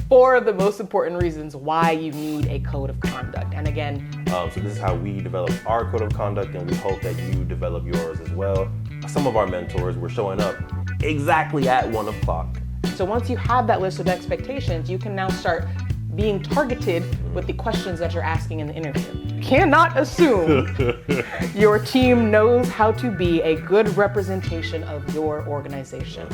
4 of the most important reasons why you need a code of conduct. And again, so this is how we develop our code of conduct, and we hope that you develop yours as well. Some of our mentors were showing up exactly at 1 o'clock. So once you have that list of expectations, you can now start being targeted with the questions that you're asking in the interview. You cannot assume your team knows how to be a good representation of your organization.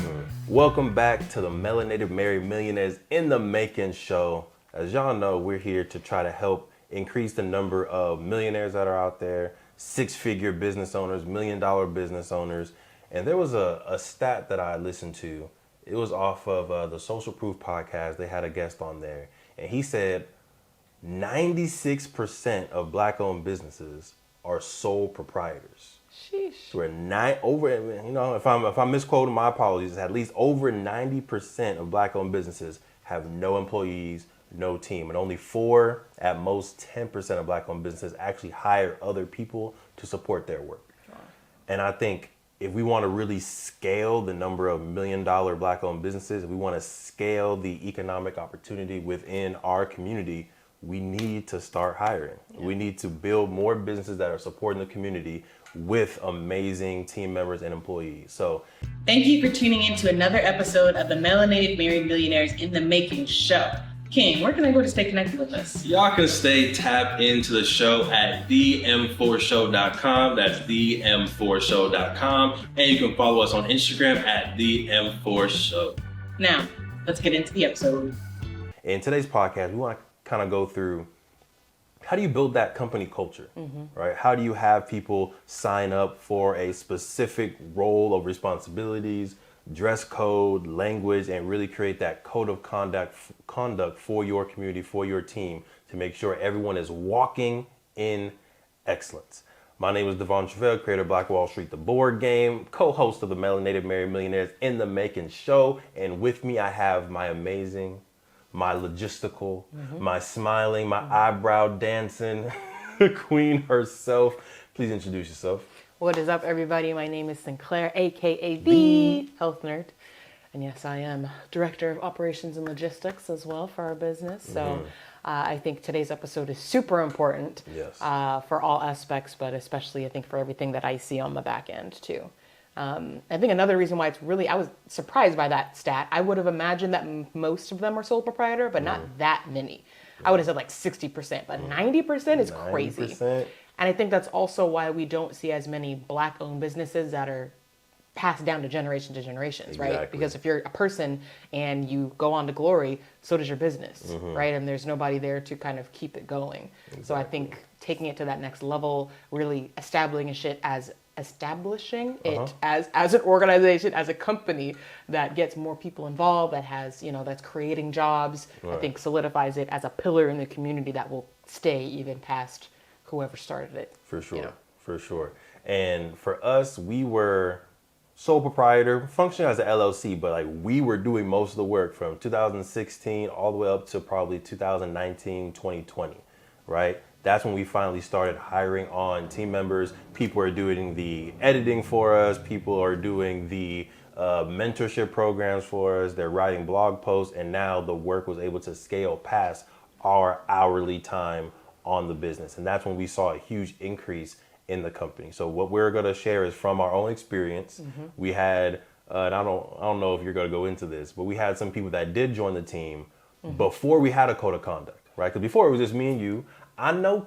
Welcome back to the Melanated Married Millionaires in the Making show. As y'all know, we're here to try to help increase the number of millionaires that are out there, 6-figure business owners, $1 million business owners. And there was a stat that I listened to. It was off of the Social Proof podcast. They had a guest on there. And he said 96% of Black-owned businesses are sole proprietors. Sheesh. So if I'm misquoting, my apologies. At least over 90% of Black-owned businesses have no employees, no team, and only 4, at most 10% of Black-owned businesses actually hire other people to support their work. Wow. And I think if we want to really scale the number of $1 million Black-owned businesses, if we want to scale the economic opportunity within our community, we need to start hiring. Yeah. We need to build more businesses that are supporting the community with amazing team members and employees. So, thank you for tuning in to another episode of the Melanated Married Millionaires in the Making show. King, where can I go to stay connected with us? Y'all can stay tapped into the show at them4show.com. That's them4show.com. And you can follow us on Instagram at them4show. Now, let's get into the episode. In today's podcast, we want to kind of go through, how do you build that company culture, right? How do you have people sign up for a specific role of responsibilities, dress code, language, and really create that code of conduct for your community, for your team, to make sure everyone is walking in excellence. My name is Devon Travell, creator of Black Wall Street, the board game, co-host of the Melanated Married Millionaires in the Making show. And with me, I have my amazing, my logistical, my smiling, my eyebrow dancing queen herself. Please introduce yourself. What is up, everybody? My name is Sinclair, aka the Health Nerd. And yes, I am Director of Operations and Logistics as well for our business. So I think today's episode is super important for all aspects, but especially I think for everything that I see on the back end too. I think another reason why I was surprised by that stat. I would have imagined that most of them are sole proprietor, but not that many. I would have said like 60%, but 90% is crazy. 90%. And I think that's also why we don't see as many Black-owned businesses that are passed down to generations, right? Exactly. Because if you're a person and you go on to glory, so does your business, right? And there's nobody there to kind of keep it going. Exactly. So I think taking it to that next level, really establishing it as an organization, as a company that gets more people involved, that has, that's creating jobs, I think solidifies it as a pillar in the community that will stay even past whoever started it. For sure. And for us, we were sole proprietor, functioning as an LLC, but like we were doing most of the work from 2016 all the way up to probably 2019, 2020, right? That's when we finally started hiring on team members. People are doing the editing for us. People are doing the mentorship programs for us. They're writing blog posts. And now the work was able to scale past our hourly time on the business. And that's when we saw a huge increase in the company. So what we're going to share is from our own experience. We had, and I don't know if you're going to go into this, but we had some people that did join the team before we had a code of conduct, right? Because before it was just me and you. I know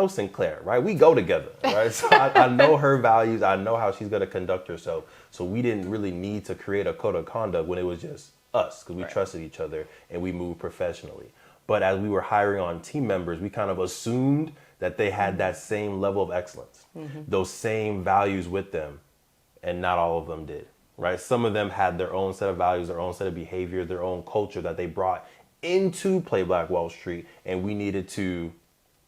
Sinclair, right? We go together, right? So I know her values. I know how she's going to conduct herself. So we didn't really need to create a code of conduct when it was just us, because we trusted each other and we moved professionally. But as we were hiring on team members, we kind of assumed that they had that same level of excellence, those same values with them, and not all of them did, right? Some of them had their own set of values, their own set of behavior, their own culture that they brought into Play Black Wall Street, and we needed to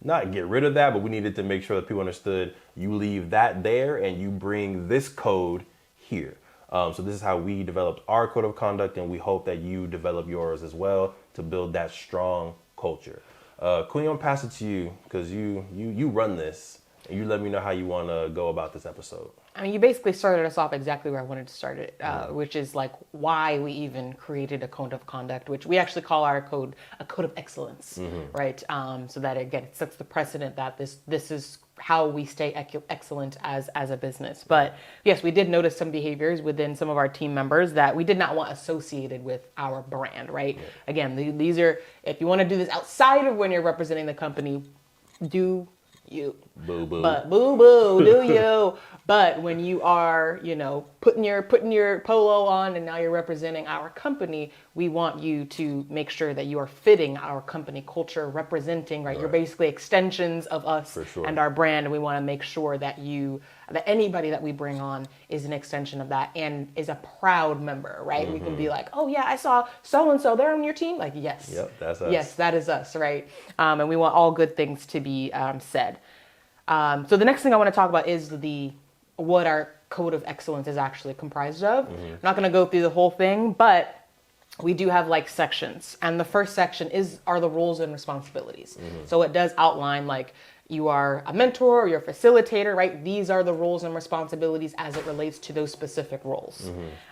not get rid of that, but we needed to make sure that people understood you leave that there and you bring this code here. So this is how we developed our code of conduct, and we hope that you develop yours as well to build that strong culture. Queen, I'm gonna pass it to you because you run this, and you let me know how you want to go about this episode. I mean, you basically started us off exactly where I wanted to start it, which is like why we even created a code of conduct, which we actually call our code a code of excellence, right? So that again, it sets the precedent that this is how we stay excellent as a business. But yes, we did notice some behaviors within some of our team members that we did not want associated with our brand, right? Again, these are, if you want to do this outside of when you're representing the company, do you. Boo boo. But boo boo, do you. But when you are, putting your polo on and now you're representing our company, we want you to make sure that you are fitting our company culture, representing, right? You're basically extensions of us and our brand. And we want to make sure that that anybody that we bring on is an extension of that and is a proud member, right? We can be like, oh yeah, I saw so-and-so, they're on your team. Like, yes. Yep, that's us. Yes, that is us, right? And we want all good things to be said. So the next thing I want to talk about is what our code of excellence is actually comprised of. I'm not going to go through the whole thing, but we do have like sections. And the first section are the roles and responsibilities. So it does outline like you are a mentor or you're a facilitator, right? These are the roles and responsibilities as it relates to those specific roles.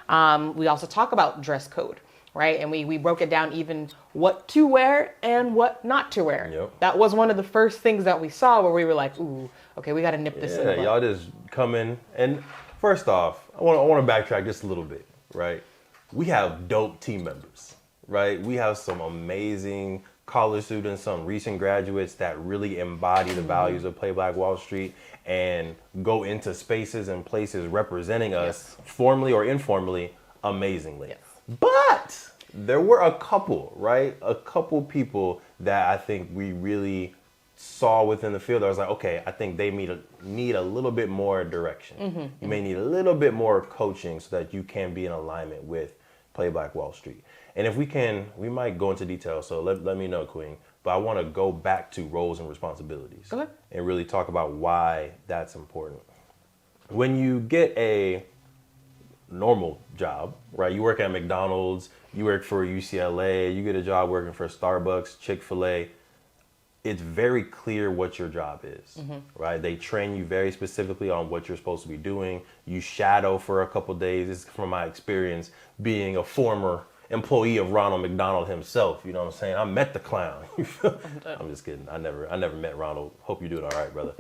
We also talk about dress code, right? And we broke it down even what to wear and what not to wear. Yep. That was one of the first things that we saw where we were like, ooh, okay, we got to nip this in the bud. Y'all just come in. And first off, I want to backtrack just a little bit, right? We have dope team members, right? We have some amazing college students, some recent graduates that really embody the values of Play Black Wall Street and go into spaces and places representing us formally or informally amazingly. Yes. But there were a couple, right? A couple people that I think we really saw within the field. I was like, okay, I think they need a little bit more direction. You may need a little bit more coaching so that you can be in alignment with Play Black Wall Street. And if we can, we might go into detail. So let me know, Queen. But I want to go back to roles and responsibilities and really talk about why that's important. When you get a normal job, right? You work at McDonald's, you work for UCLA, you get a job working for Starbucks, Chick-fil-A. It's very clear what your job is, right? They train you very specifically on what you're supposed to be doing. You shadow for a couple days. This is from my experience being a former employee of Ronald McDonald himself. You know what I'm saying? I met the clown. I'm just kidding. I never met Ronald. Hope you're doing all right, brother.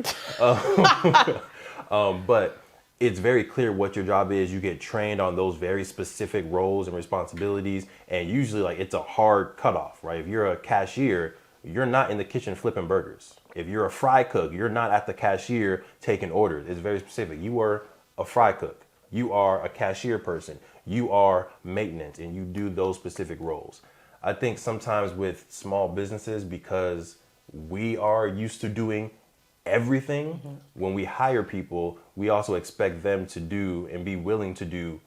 But it's very clear what your job is. You get trained on those very specific roles and responsibilities. And usually like it's a hard cutoff, right? If you're a cashier, you're not in the kitchen flipping burgers. If you're a fry cook, you're not at the cashier taking orders. It's very specific. You are a fry cook. You are a cashier person. You are maintenance and you do those specific roles. I think sometimes with small businesses, because we are used to doing everything, when we hire people, we also expect them to do and be willing to do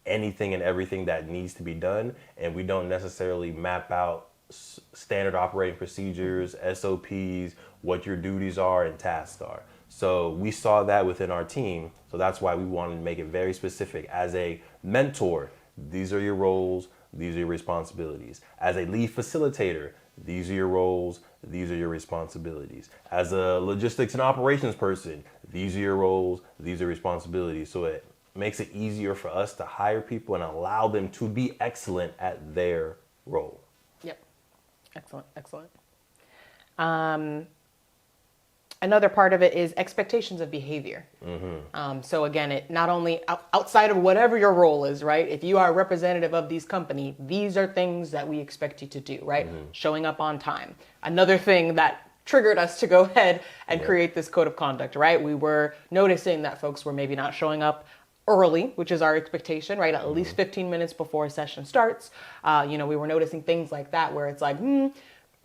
anything and everything that needs to be done. And we don't necessarily map out standard operating procedures, SOPs, what your duties are and tasks are. So we saw that within our team. So that's why we wanted to make it very specific. As a mentor, these are your roles, these are your responsibilities. As a lead facilitator, these are your roles, these are your responsibilities. As a logistics and operations person, these are your roles, these are responsibilities. So it makes it easier for us to hire people and allow them to be excellent at their role. Yep. Excellent. Another part of it is expectations of behavior. So again, it not only outside of whatever your role is, right? If you are a representative of these company, these are things that we expect you to do, right? Showing up on time. Another thing that triggered us to go ahead and create this code of conduct, right? We were noticing that folks were maybe not showing up early, which is our expectation, right? At least 15 minutes before a session starts. We were noticing things like that where it's like,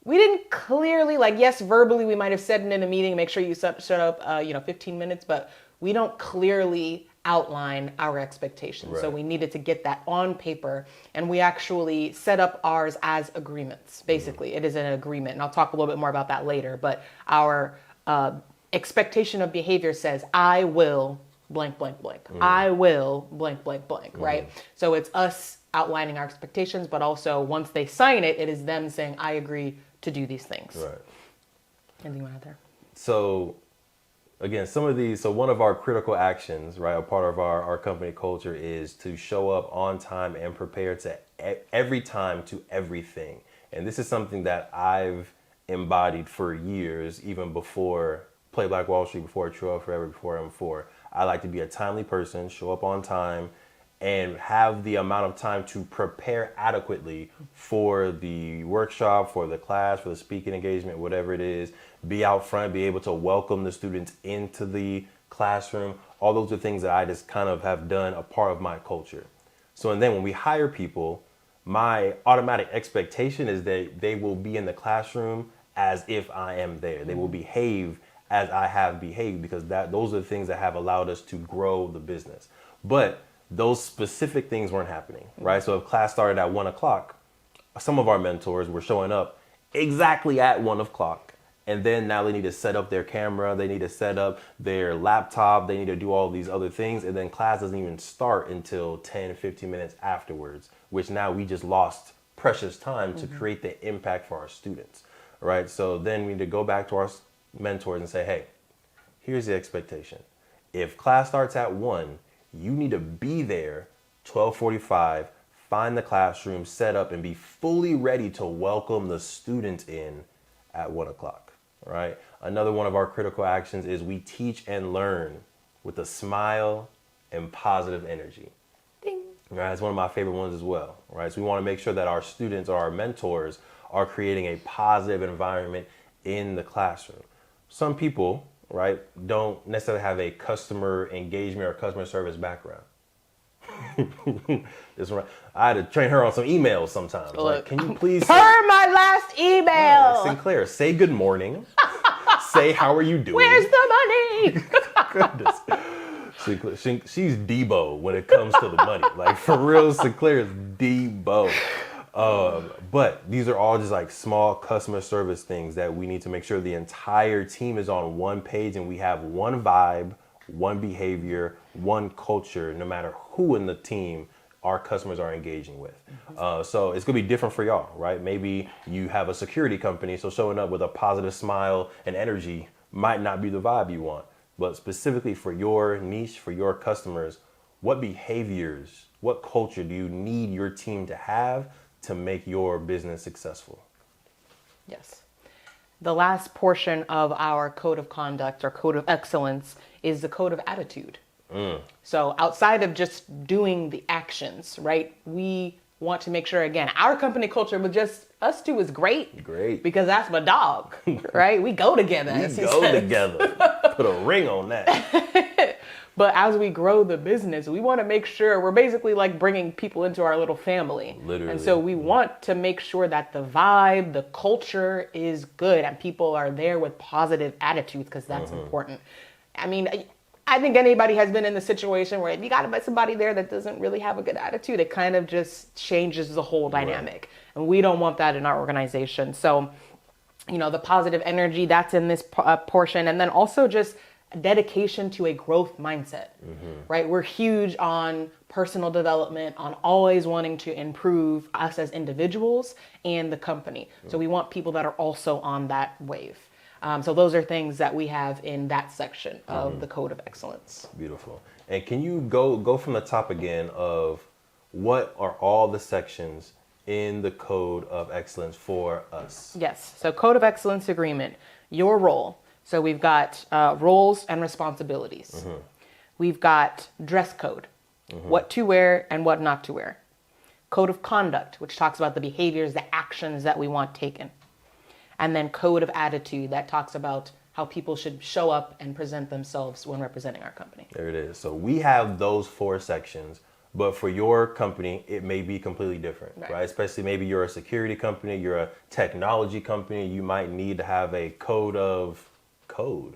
we didn't clearly, like, yes, verbally, we might have said it in a meeting, make sure you shut up, 15 minutes, but we don't clearly outline our expectations. Right. So we needed to get that on paper, and we actually set up ours as agreements. Basically, it is an agreement, and I'll talk a little bit more about that later, but our expectation of behavior says, I will blank, blank, blank. I will blank, blank, blank, right? So it's us outlining our expectations, but also once they sign it, it is them saying, I agree to do these things. Right. Anything you want to add there? So again, some of these, so one of our critical actions, right, a part of our company culture is to show up on time and prepare to every time to everything. And this is something that I've embodied for years, even before Play Black Wall Street, before True Up Forever, before M4. I like to be a timely person, show up on time, and have the amount of time to prepare adequately for the workshop, for the class, for the speaking engagement, whatever it is. Be out front, be able to welcome the students into the classroom. All those are things that I just kind of have done a part of my culture. So, and then when we hire people, my automatic expectation is that they will be in the classroom as if I am there. They will behave as I have behaved, because those are the things that have allowed us to grow the business. But those specific things weren't happening, right? So if class started at 1 o'clock, some of our mentors were showing up exactly at 1 o'clock. And then now they need to set up their camera, they need to set up their laptop, they need to do all these other things. And then class doesn't even start until 10, 15 minutes afterwards, which now we just lost precious time to create the impact for our students, right? So then we need to go back to our mentors and say, hey, here's the expectation. If class starts at 1, you need to be there 12:45, find the classroom, set up, and be fully ready to welcome the students in at 1 o'clock, right? Another one of our critical actions is we teach and learn with a smile and positive energy. Ding. Right, it's one of my favorite ones as well, right? So we want to make sure that our students or our mentors are creating a positive environment in the classroom. Some people, right, don't necessarily have a customer engagement or customer service background. This one, I had to train her on some emails sometimes. Look, like, can you please per my last email? Yeah, like, Sinclair, say good morning. Say how are you doing? Where's the money? Goodness. Sinclair, she's Debo when it comes to the money. Like, for real, Sinclair is Debo. But these are all just like small customer service things that we need to make sure the entire team is on one page and we have one vibe, one behavior, one culture, no matter who in the team our customers are engaging with. So it's gonna be different for y'all, right? Maybe you have a security company, so showing up with a positive smile and energy might not be the vibe you want. But specifically for your niche, for your customers, what behaviors, what culture do you need your team to have to make your business successful? Yes. The last portion of our code of conduct or code of excellence is the code of attitude. So outside of just doing the actions, right, we want to make sure, again, our company culture with just us two is great. Great. Because that's my dog, right? We go together. We go together. Put a ring on that. But as we grow the business, we want to make sure we're basically like bringing people into our little family. Literally. And so we want to make sure that the vibe, the culture is good and people are there with positive attitudes, because that's important. I mean, I think anybody has been in the situation where if you got somebody there that doesn't really have a good attitude, it kind of just changes the whole dynamic. Right. And we don't want that in our organization. So, you know, the positive energy that's in this portion. And then also just dedication to a growth mindset, right? We're huge on personal development, on always wanting to improve us as individuals and the company. So we want people that are also on that wave. So those are things that we have in that section of the Code of Excellence. Beautiful. And can you go from the top again of what are all the sections in the Code of Excellence for us? Yes. So Code of Excellence agreement, your role. So we've got roles and responsibilities. We've got dress code, what to wear and what not to wear. Code of conduct, which talks about the behaviors, the actions that we want taken. And then code of attitude that talks about how people should show up and present themselves when representing our company. There it is. So we have those 4 sections, but for your company, it may be completely different, right? Especially maybe you're a security company, you're a technology company, you might need to have a code of code.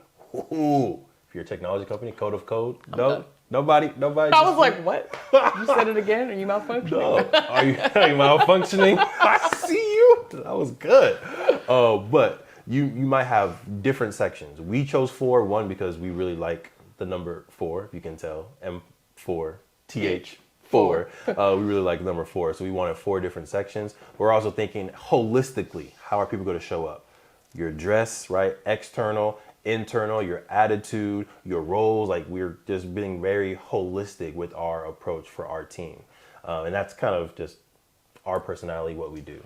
Ooh. If you're a technology company, code of code. No, nobody. I was like, what? You said it again? Are you malfunctioning? No. Are you malfunctioning? I see you. That was good. But you might have different sections. We chose 4, one, because we really like the number 4, if you can tell. M4, TH4. We really like number 4. So we wanted 4 different sections. We're also thinking holistically, how are people going to show up? Your dress, right? External, internal, your attitude, your roles. Like we're just being very holistic with our approach for our team. And that's kind of just our personality, what we do.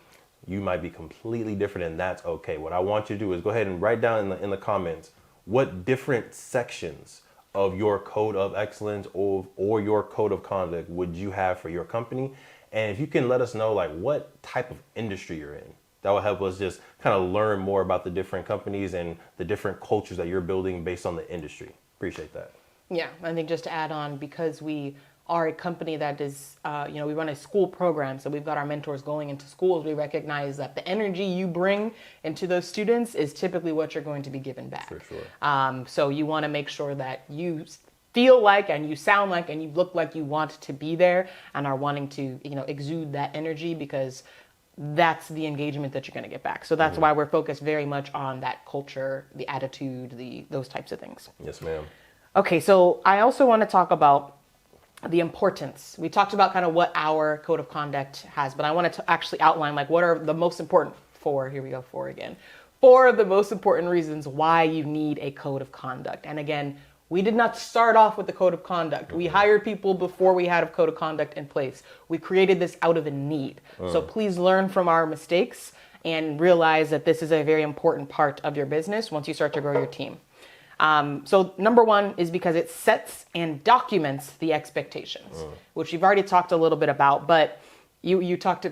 You might be completely different, and that's okay. What I want you to do is go ahead and write down in the comments what different sections of your code of excellence or your code of conduct would you have for your company. And if you can let us know like what type of industry you're in, that will help us just kind of learn more about the different companies and the different cultures that you're building based on the industry. Appreciate that. Yeah, I think just to add on, because we are a company that is, we run a school program, so we've got our mentors going into schools. We recognize that the energy you bring into those students is typically what you're going to be given back. For sure. So you want to make sure that you feel like and you sound like and you look like you want to be there and are wanting to, exude that energy, because that's the engagement that you're going to get back. So that's why we're focused very much on that culture, the attitude, those types of things. Yes, ma'am. Okay, so I also want to talk about the importance. We talked about kind of what our code of conduct has, but I wanted to actually outline like what are the most important four of the most important reasons why you need a code of conduct. And again, we did not start off with the code of conduct. We hired people before we had a code of conduct in place. We created this out of a need. So please learn from our mistakes and realize that this is a very important part of your business once you start to grow your team. So number one is because it sets and documents the expectations, which you've already talked a little bit about, but you talked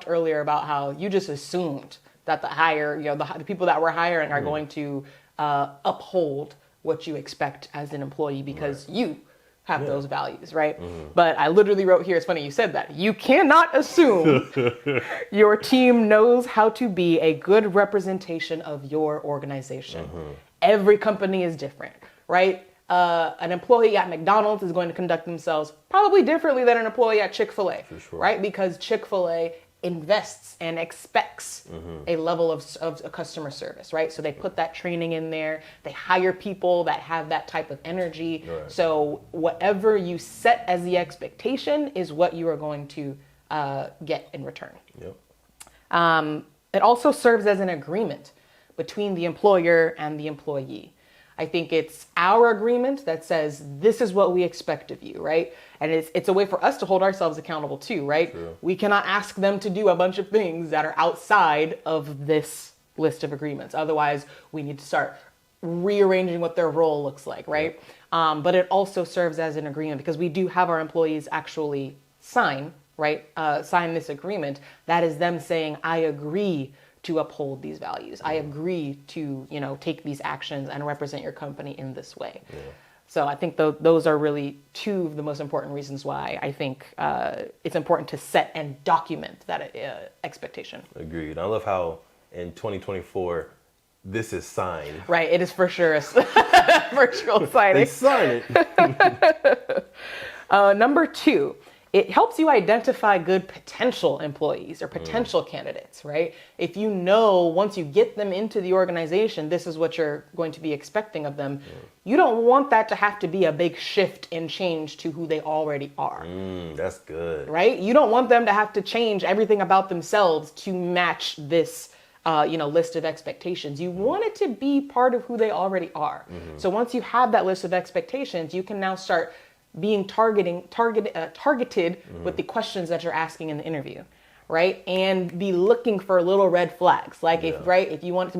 earlier about how you just assumed that the people that we're hiring are going to uphold what you expect as an employee because you have those values, right? But I literally wrote here, it's funny you said that. You cannot assume your team knows how to be a good representation of your organization. Every company is different, right? An employee at McDonald's is going to conduct themselves probably differently than an employee at Chick-fil-A, right? Because Chick-fil-A invests and expects a level of customer service, right? So they put that training in there. They hire people that have that type of energy. Right. So whatever you set as the expectation is what you are going to get in return. Yep. It also serves as an agreement between the employer and the employee. I think it's our agreement that says, this is what we expect of you, right? And it's a way for us to hold ourselves accountable too, right? True. We cannot ask them to do a bunch of things that are outside of this list of agreements. Otherwise, we need to start rearranging what their role looks like, right? Yep. But it also serves as an agreement because we do have our employees actually sign this agreement. That is them saying, I agree to uphold these values. I agree to, take these actions and represent your company in this way. Yeah. So I think those are really two of the most important reasons why I think it's important to set and document that expectation. Agreed. I love how in 2024, this is signed. Right. It is for sure a virtual signing. They sign it. Number two, it helps you identify good potential employees or potential candidates, right? If you know, once you get them into the organization, this is what you're going to be expecting of them. You don't want that to have to be a big shift and change to who they already are. That's good. Right? You don't want them to have to change everything about themselves to match this list of expectations. You want it to be part of who they already are. So once you have that list of expectations, you can now start being targeted with the questions that you're asking in the interview, right? And be looking for little red flags. Like if you want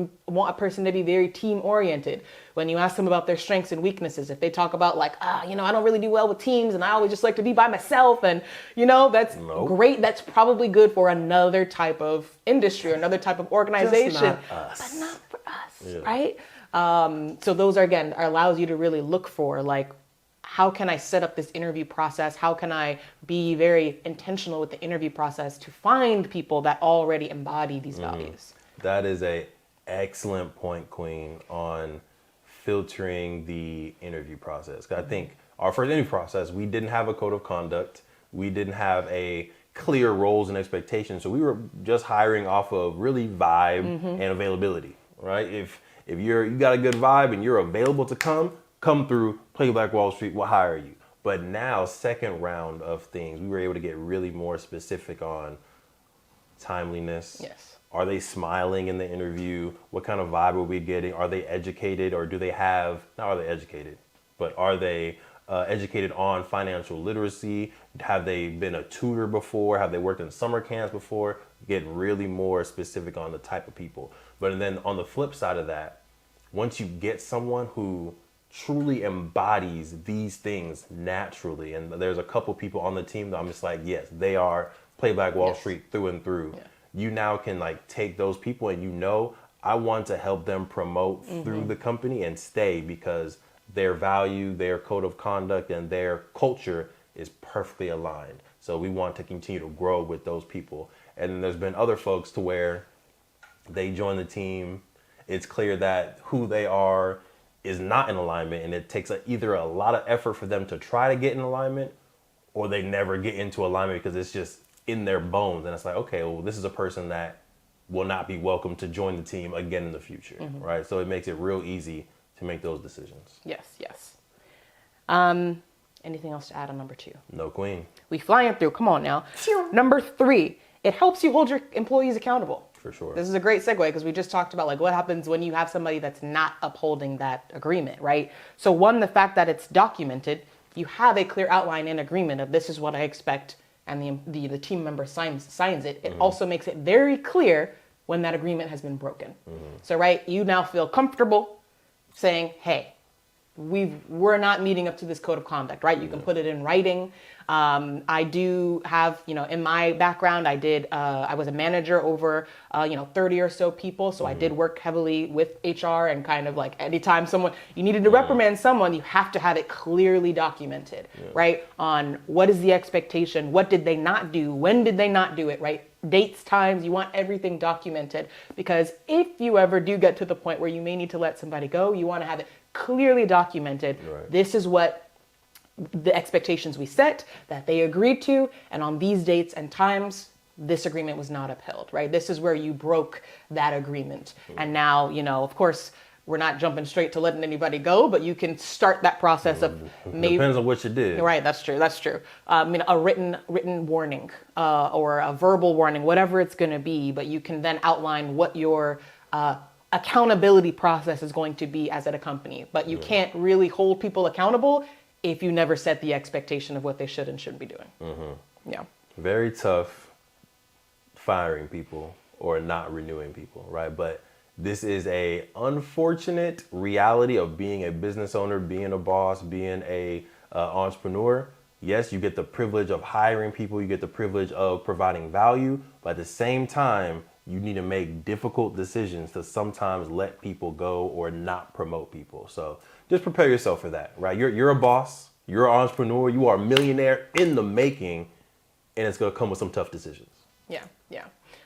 a person to be very team oriented, when you ask them about their strengths and weaknesses, if they talk about I don't really do well with teams and I always just like to be by myself, and that's great. That's probably good for another type of industry or another type of organization, but not for us, right? So those allows you to really look for how can I set up this interview process? How can I be very intentional with the interview process to find people that already embody these values? That is an excellent point, Queen, on filtering the interview process. I think our first interview process, we didn't have a code of conduct. We didn't have a clear roles and expectations. So we were just hiring off of really vibe and availability, right? If you got a good vibe and you're available to come through, play Black Wall Street, we'll hire you. But now, second round of things, we were able to get really more specific on timeliness. Yes. Are they smiling in the interview? What kind of vibe are we getting? Are they educated, or do they have, not are they educated, but are they educated on financial literacy? Have they been a tutor before? Have they worked in summer camps before? Get really more specific on the type of people. But then on the flip side of that, once you get someone who truly embodies these things naturally, and there's a couple people on the team that I'm just like, yes, they are Play Black Wall Street through and through. Yeah. You now can like take those people and I want to help them promote through the company and stay, because their value, their code of conduct, and their culture is perfectly aligned. So we want to continue to grow with those people. And then there's been other folks to where they join the team. It's clear that who they are is not in alignment, and it takes either a lot of effort for them to try to get in alignment, or they never get into alignment because it's just in their bones. And it's like, okay, well, this is a person that will not be welcome to join the team again in the future, right? So it makes it real easy to make those decisions. Yes. Anything else to add on number 2? No, queen. We flying through. Come on now. Number 3, it helps you hold your employees accountable. For sure. This is a great segue, because we just talked about like what happens when you have somebody that's not upholding that agreement, right? So one, the fact that it's documented, you have a clear outline in agreement of this is what I expect, and the team member signs it. It also makes it very clear when that agreement has been broken. So right, you now feel comfortable saying, hey, we're not meeting up to this code of conduct, right? You can put it in writing. I do have, in my background, I was a manager over, 30 or so people. So I did work heavily with HR, and kind of like anytime you needed to reprimand someone, you have to have it clearly documented, right? On what is the expectation? What did they not do? When did they not do it, right? Dates, times, you want everything documented, because if you ever do get to the point where you may need to let somebody go, you want to have it clearly documented. Right. This is what the expectations we set, that they agreed to, and on these dates and times, this agreement was not upheld, right? This is where you broke that agreement. And now, of course, we're not jumping straight to letting anybody go, but you can start that process of maybe. Depends on what you did. Right, that's true. A written warning or a verbal warning, whatever it's going to be, but you can then outline what your accountability process is going to be as at a company. But you can't really hold people accountable if you never set the expectation of what they should and shouldn't be doing. Yeah. Very tough firing people or not renewing people, right? But this is a unfortunate reality of being a business owner, being a boss, being a entrepreneur. Yes, you get the privilege of hiring people, you get the privilege of providing value, but at the same time, you need to make difficult decisions to sometimes let people go or not promote people. So just prepare yourself for that, right? You're a boss, you're an entrepreneur, you are a millionaire in the making, and it's gonna come with some tough decisions. Yeah.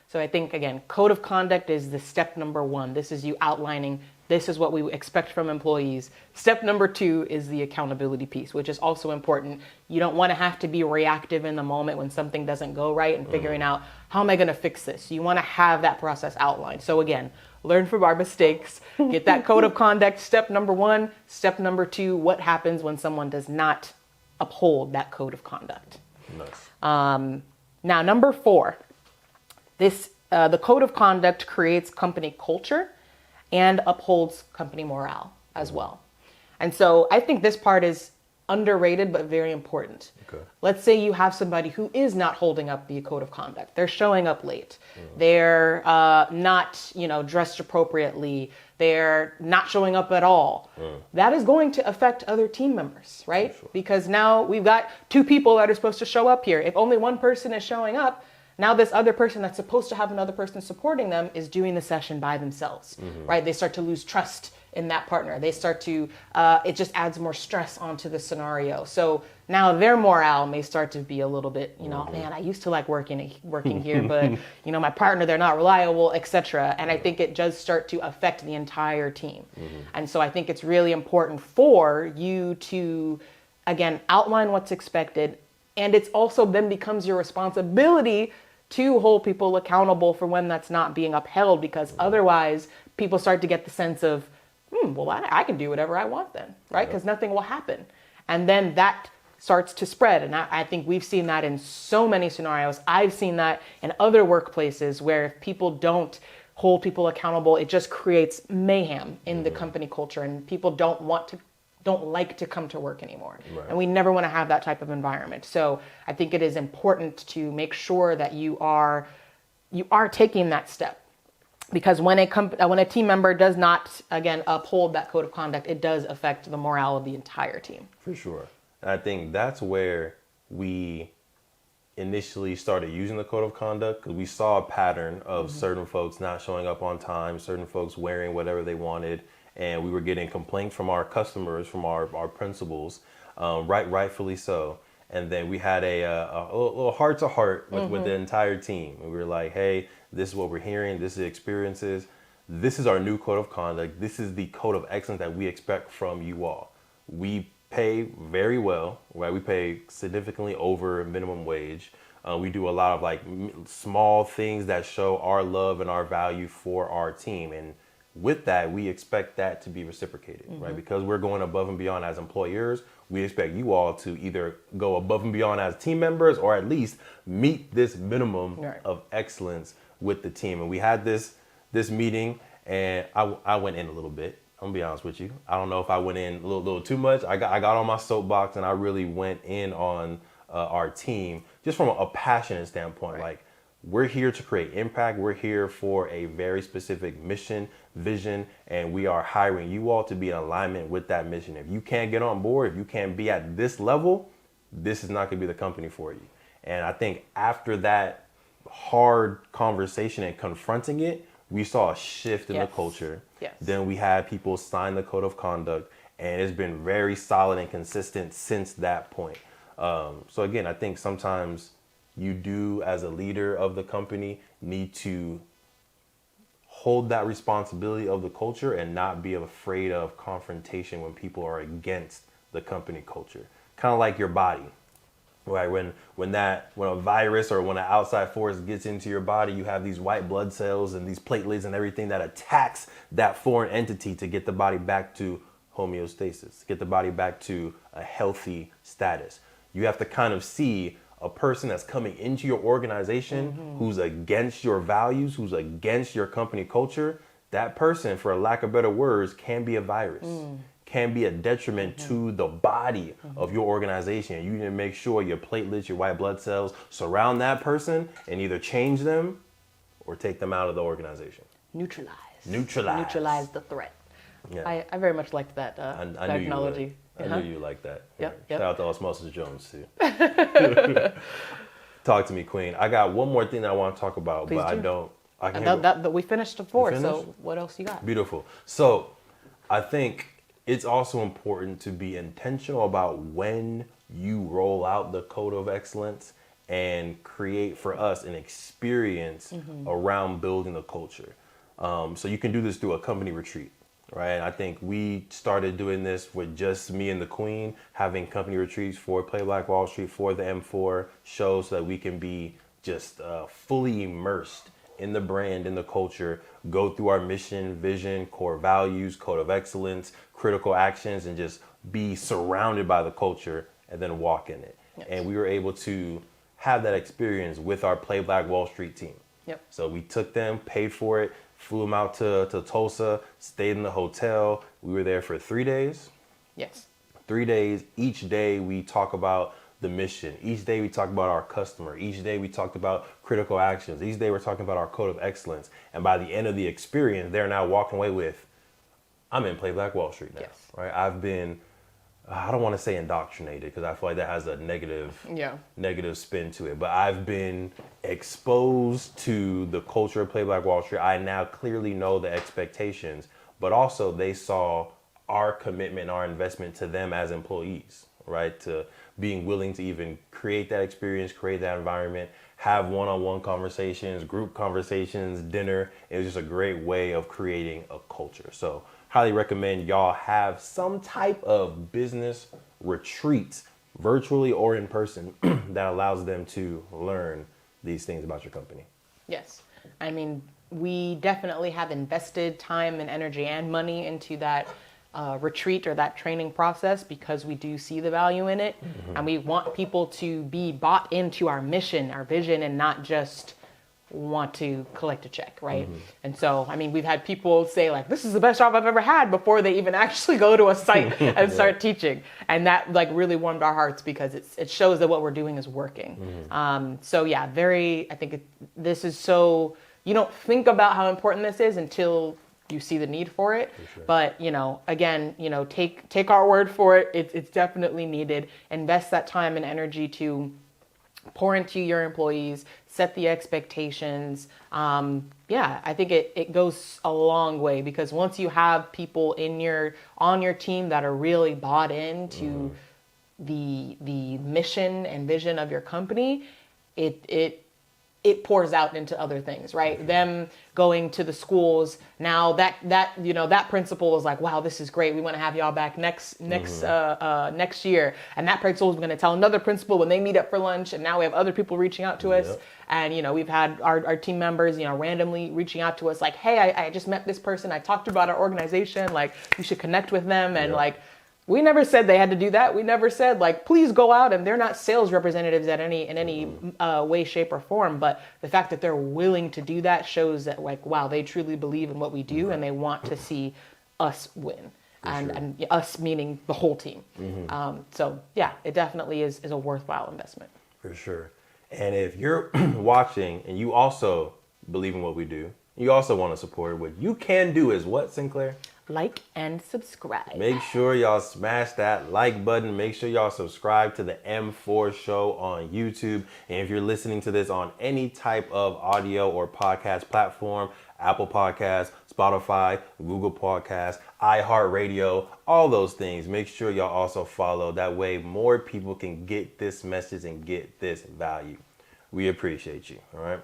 So I think, again, code of conduct is the step number 1. This is you outlining, this is what we expect from employees. Step number 2 is the accountability piece, which is also important. You don't want to have to be reactive in the moment when something doesn't go right and figuring out, how am I going to fix this? You want to have that process outlined. So again, learn from our mistakes, get that code of conduct, step number 1. Step number 2, what happens when someone does not uphold that code of conduct? Nice. Now, number 4. The code of conduct creates company culture and upholds company morale as well. And so I think this part is underrated, but very important. Okay. Let's say you have somebody who is not holding up the code of conduct. They're showing up late. They're not, dressed appropriately. They're not showing up at all. That is going to affect other team members, right? Sure. Because now we've got 2 people that are supposed to show up here. If only one person is showing up, now this other person that's supposed to have another person supporting them is doing the session by themselves, right? They start to lose trust in that partner. They start to, it just adds more stress onto the scenario. So now their morale may start to be a little bit, man, I used to like working here, but my partner, they're not reliable, etc. And I think it does start to affect the entire team. And so I think it's really important for you to, again, outline what's expected. And it's also then becomes your responsibility to hold people accountable for when that's not being upheld, because otherwise people start to get the sense of, well, I can do whatever I want then, right? Because nothing will happen. And then that starts to spread. And I think we've seen that in so many scenarios. I've seen that in other workplaces where if people don't hold people accountable, it just creates mayhem in the company culture, and people don't like to come to work anymore. Right. And we never want to have that type of environment. So I think it is important to make sure that you are taking that step, because when a team member does not, again, uphold that code of conduct, it does affect the morale of the entire team. For sure. And I think that's where we initially started using the code of conduct, because we saw a pattern of certain folks not showing up on time, certain folks wearing whatever they wanted, and we were getting complaints from our customers, from our principals, rightfully so. And then we had a little heart-to-heart with the entire team. And we were like, hey, this is what we're hearing, this is the experiences, this is our new code of conduct, this is the code of excellence that we expect from you all. We pay very well, right? We pay significantly over minimum wage. We do a lot of like small things that show our love and our value for our team. And with that, we expect that to be reciprocated, right? Because we're going above and beyond as employers, we expect you all to either go above and beyond as team members, or at least meet this minimum of excellence with the team. And we had this meeting, and I went in a little bit. I'm gonna be honest with you. I don't know if I went in a little too much. I got on my soapbox, and I really went in on our team just from a passionate standpoint. Right. Like, we're here to create impact. We're here for a very specific mission, vision, and we are hiring you all to be in alignment with that mission. If you can't get on board, if you can't be at this level, this is not gonna be the company for you. And I think after that hard conversation and confronting it, we saw a shift in the culture. Yes. Then we had people sign the code of conduct, and it's been very solid and consistent since that point. So again, I think sometimes you do, as a leader of the company, need to hold that responsibility of the culture and not be afraid of confrontation when people are against the company culture. Kind of like your body, right? When a virus or when an outside force gets into your body, you have these white blood cells and these platelets and everything that attacks that foreign entity to get the body back to homeostasis, get the body back to a healthy status. You have to kind of see a person that's coming into your organization who's against your values, who's against your company culture. That person, for a lack of better words, can be a virus, can be a detriment to the body of your organization. You need to make sure your platelets, your white blood cells surround that person and either change them or take them out of the organization. Neutralize the threat. Yeah. I very much liked that I knew analogy. You would. I knew you liked that. Yep. Shout out to Osmosis Jones too. Talk to me, Queen. I got one more thing that I want to talk about, Please but do. I can That we finished the four. finished? So what else you got? Beautiful. So I think it's also important to be intentional about when you roll out the code of excellence and create for us an experience around building the culture. So you can do this through a company retreat, right? And I think we started doing this with just me and the Queen, having company retreats for Play Black Wall Street, for the M4 show, so that we can be just fully immersed in the brand, in the culture, go through our mission, vision, core values, code of excellence, critical actions, and just be surrounded by the culture and then walk in it. Yes. And we were able to have that experience with our Play Black Wall Street team. Yep. So we took them, paid for it, flew them out to Tulsa, stayed in the hotel. We were there for 3 days. Yes. 3 days. Each day we talk about the mission. Each day we talk about our customer. Each day we talked about critical actions. Each day we're talking about our code of excellence. And by the end of the experience, they're now walking away with, I'm in Play Black Wall Street now. Yes. Right? I've been, I don't want to say indoctrinated, because I feel like that has a negative spin to it. But I've been exposed to the culture of Play Black Wall Street. I now clearly know the expectations, but also they saw our commitment, our investment to them as employees, right? To being willing to even create that experience, create that environment, have one-on-one conversations, group conversations, dinner. It was just a great way of creating a culture. So highly recommend y'all have some type of business retreat, virtually or in person, that allows them to learn these things about your company. Yes. I mean, we definitely have invested time and energy and money into that retreat or that training process because we do see the value in it. And we want people to be bought into our mission, our vision, and not just want to collect a check, right? And so, I mean, we've had people say like, this is the best job I've ever had before they even actually go to a site and start teaching. And that like really warmed our hearts because it shows that what we're doing is working. So yeah, I think this is so, you don't think about how important this is until you see the need for it. Sure. But, again, take our word for it. It's definitely needed. Invest that time and energy to pour into your employees, set the expectations. I think it goes a long way because once you have people on your team that are really bought into the mission and vision of your company, it pours out into other things, right? Them going to the schools now that principal is like, wow, this is great. We want to have y'all back next year. And that principal is going to tell another principal when they meet up for lunch. And now we have other people reaching out to us. And, we've had our team members, randomly reaching out to us like, hey, I just met this person. I talked about our organization. Like, you should connect with them. And we never said they had to do that. We never said like, please go out, and they're not sales representatives in any way, shape, or form. But the fact that they're willing to do that shows that like, wow, they truly believe in what we do and they want to see us win. And us meaning the whole team. So yeah, it definitely is a worthwhile investment. For sure. And if you're watching and you also believe in what we do, you also want to support it, what you can do is what, Sinclair? Like and subscribe. Make sure y'all smash that like button. Make sure y'all subscribe to the M4 Show on YouTube. And if you're listening to this on any type of audio or podcast platform, Apple Podcasts, Spotify, Google Podcasts, iHeartRadio, all those things, make sure y'all also follow. That way more people can get this message and get this value. We appreciate you, all right?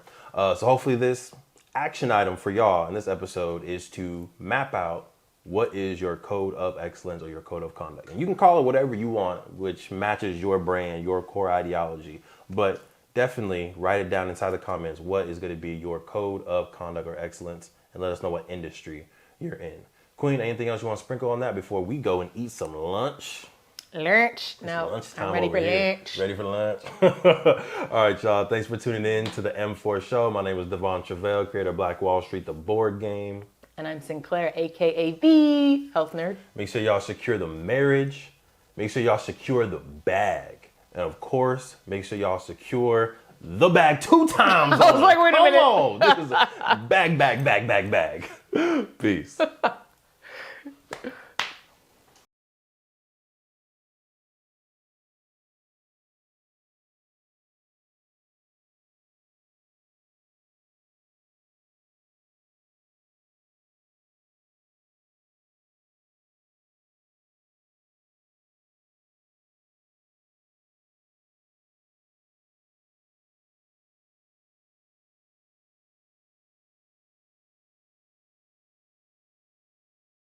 So hopefully this action item for y'all in this episode is to map out what is your code of excellence or your code of conduct. And you can call it whatever you want, which matches your brand, your core ideology. But definitely write it down inside the comments. What is going to be your code of conduct or excellence? And let us know what industry you're in. Queen, anything else you want to sprinkle on that before we go and eat some lunch? Lunch? No, I'm ready for lunch. Ready for lunch? All right, y'all. Thanks for tuning in to the M4 Show. My name is Devon Travell, creator of Black Wall Street, the board game. And I'm Sinclair, a.k.a. the Health Nerd. Make sure y'all secure the marriage. Make sure y'all secure the bag. And of course, make sure y'all secure the bag 2 times. I was like, wait a minute. Come on. This is a bag. Peace.